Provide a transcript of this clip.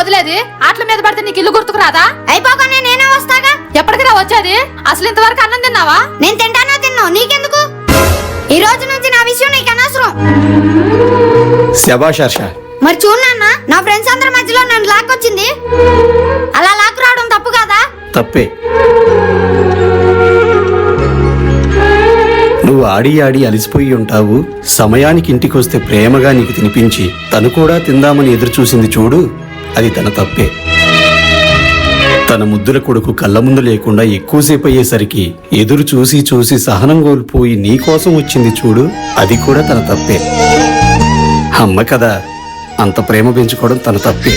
వదిలేది? ఆటల మీద పడితే నీకు ఇల్లు గుర్తుకు రాదా? అయిపోగానే నేనే వస్తాగా. ఎప్పటికిరా వచ్చేది? అసలు ఇంతవరకు అన్నం తిన్నావా? నేను తిన్నావు, నీకెందుకు? ఈ రోజు నుంచి నా విషయం నీకు అనవసరం. శభాష్ హర్ష. మరి చూడు నాన్న, నా ఫ్రెండ్స్ అందరి మధ్యలో నన్ను లాక్కొచ్చింది. అలా లాక్కు రావడం తప్పు కాదా? తప్పే. నువ్వు ఆడి ఆడి అలిసిపోయి ఉంటావు. సమయానికి ఇంటికొస్తే ప్రేమగా నీకు తినిపించి తను కూడా తిందామని ఎదురు చూసింది చూడు, అది తన తప్పే. తన ముద్దుల కొడుకు కళ్ళ ముందు లేకుండా ఎక్కువసేపు అయ్యేసరికి ఎదురు చూసి చూసి సహనం కోల్పోయి నీ కోసం వచ్చింది చూడు, అది కూడా తన తప్పే. అమ్మ కదా, అంత ప్రేమ పెంచుకోవడం తన తప్పే.